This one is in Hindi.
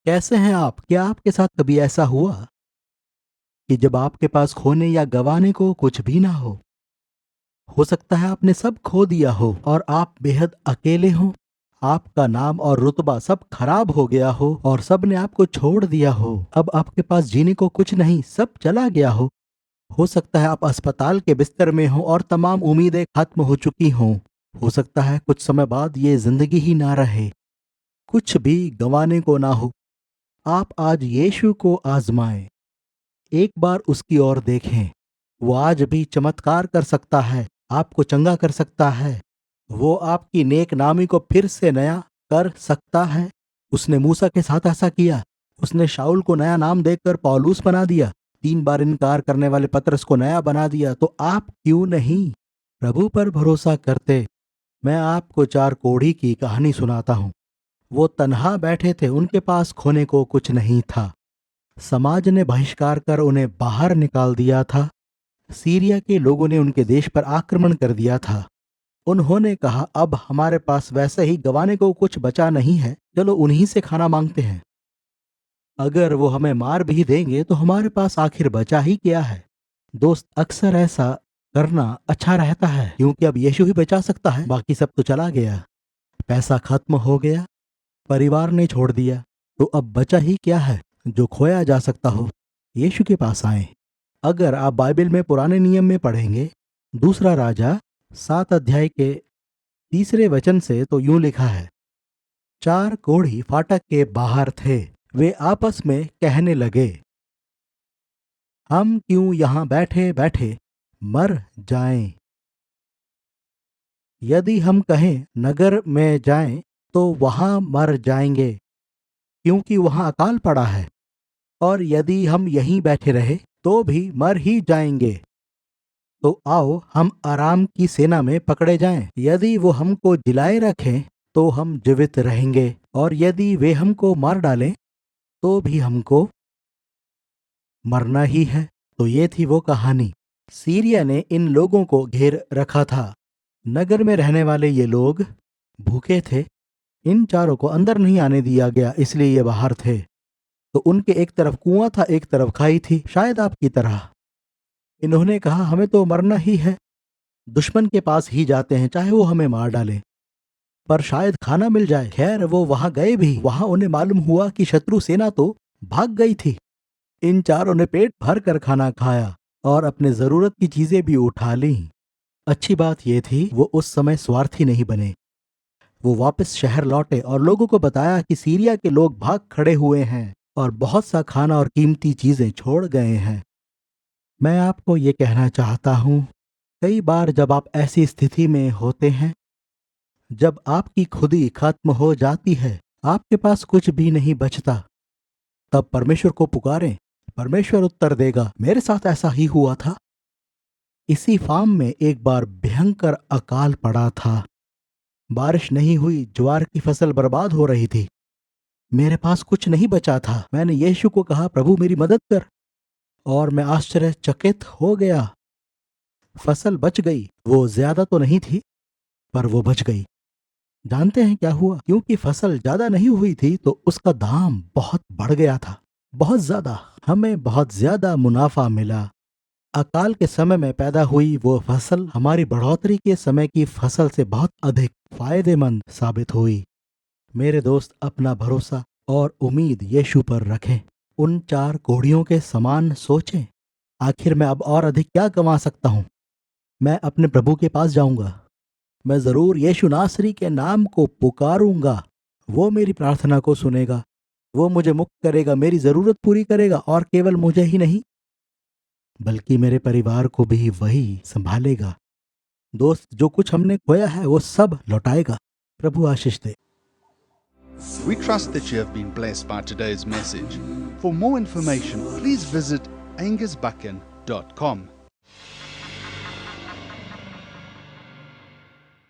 कैसे हैं आप? क्या आपके साथ कभी ऐसा हुआ कि जब आपके पास खोने या गंवाने को कुछ भी ना हो सकता है आपने सब खो दिया हो और आप बेहद अकेले हो। आपका नाम और रुतबा सब खराब हो गया हो और सब ने आपको छोड़ दिया हो। अब आपके पास जीने को कुछ नहीं, सब चला गया हो सकता है आप अस्पताल के बिस्तर में हो और तमाम उम्मीदें खत्म हो चुकी हों। हो सकता है कुछ समय बाद ये जिंदगी ही ना रहे, कुछ भी गंवाने को ना हो। आप आज यीशु को आजमाएं, एक बार उसकी ओर देखें। वो आज भी चमत्कार कर सकता है, आपको चंगा कर सकता है। वो आपकी नेक नामी को फिर से नया कर सकता है। उसने मूसा के साथ ऐसा किया। उसने शाऊल को नया नाम देकर पौलुस बना दिया। 3 बार इनकार करने वाले पतरस को नया बना दिया। तो आप क्यों नहीं प्रभु पर भरोसा करते? मैं आपको 4 कोढ़ी की कहानी सुनाता हूँ। वो तन्हा बैठे थे, उनके पास खोने को कुछ नहीं था। समाज ने बहिष्कार कर उन्हें बाहर निकाल दिया था। सीरिया के लोगों ने उनके देश पर आक्रमण कर दिया था। उन्होंने कहा, अब हमारे पास वैसे ही गंवाने को कुछ बचा नहीं है, चलो उन्हीं से खाना मांगते हैं। अगर वो हमें मार भी देंगे तो हमारे पास आखिर बचा ही क्या है? दोस्त, अक्सर ऐसा करना अच्छा रहता है, क्योंकि अब यीशु ही बचा सकता है, बाकी सब तो चला गया। पैसा खत्म हो गया, परिवार ने छोड़ दिया, तो अब बचा ही क्या है जो खोया जा सकता हो? यीशु के पास आए। अगर आप बाइबल में पुराने नियम में पढ़ेंगे, 2 राजा 7 अध्याय के 3 वचन से, तो यूं लिखा है, 4 कोढ़ी फाटक के बाहर थे। वे आपस में कहने लगे, हम क्यों यहाँ बैठे बैठे मर जाएं? यदि हम कहें नगर में जाएं तो वहां मर जाएंगे, क्योंकि वहां अकाल पड़ा है। और यदि हम यहीं बैठे रहे तो भी मर ही जाएंगे। तो आओ हम आराम की सेना में पकड़े जाएं। यदि वो हमको जिलाए रखें तो हम जीवित रहेंगे, और यदि वे हमको मार डालें तो भी हमको मरना ही है। तो ये थी वो कहानी। सीरिया ने इन लोगों को घेर रखा था। नगर में रहने वाले ये लोग भूखे थे। इन चारों को अंदर नहीं आने दिया गया, इसलिए ये बाहर थे। तो उनके एक तरफ कुआं था, एक तरफ खाई थी, शायद आपकी तरह। इन्होंने कहा, हमें तो मरना ही है, दुश्मन के पास ही जाते हैं, चाहे वो हमें मार डाले, पर शायद खाना मिल जाए। खैर, वो वहां गए भी। वहां उन्हें मालूम हुआ कि शत्रु सेना तो भाग गई थी। इन चारों ने पेट भर कर खाना खाया और अपने जरूरत की चीजें भी उठा ली। अच्छी बात यह थी, वो उस समय स्वार्थी नहीं बने। वो वापस शहर लौटे और लोगों को बताया कि सीरिया के लोग भाग खड़े हुए हैं और बहुत सा खाना और कीमती चीजें छोड़ गए हैं। मैं आपको ये कहना चाहता हूँ, कई बार जब आप ऐसी स्थिति में होते हैं, जब आपकी खुदी खत्म हो जाती है, आपके पास कुछ भी नहीं बचता, तब परमेश्वर को पुकारें, परमेश्वर उत्तर देगा। मेरे साथ ऐसा ही हुआ था। इसी फार्म में एक बार भयंकर अकाल पड़ा था। बारिश नहीं हुई, ज्वार की फसल बर्बाद हो रही थी। मेरे पास कुछ नहीं बचा था। मैंने यीशु को कहा, प्रभु मेरी मदद कर, और मैं आश्चर्यचकित हो गया। फसल बच गई। वो ज्यादा तो नहीं थी, पर वो बच गई। जानते हैं क्या हुआ? क्योंकि फसल ज्यादा नहीं हुई थी तो उसका दाम बहुत बढ़ गया था, बहुत ज्यादा। हमें बहुत ज्यादा मुनाफा मिला। अकाल के समय में पैदा हुई वो फसल हमारी बढ़ोतरी के समय की फसल से बहुत अधिक फायदेमंद साबित हुई। मेरे दोस्त, अपना भरोसा और उम्मीद यीशु पर रखें। उन 4 कोढ़ियों के समान सोचें, आखिर मैं अब और अधिक क्या कमा सकता हूँ? मैं अपने प्रभु के पास जाऊंगा। मैं जरूर यीशु नासरी के नाम को पुकारूंगा। वो मेरी प्रार्थना को सुनेगा। वो मुझे मुक्त करेगा, मेरी जरूरत पूरी करेगा, और केवल मुझे ही नहीं बल्कि मेरे परिवार को भी वही संभालेगा। दोस्त, जो कुछ हमने खोया है वो सब लौटाएगा। प्रभु आशीष दे। We trust that you have been blessed by today's message. For more information, please visit angusbuchan.com.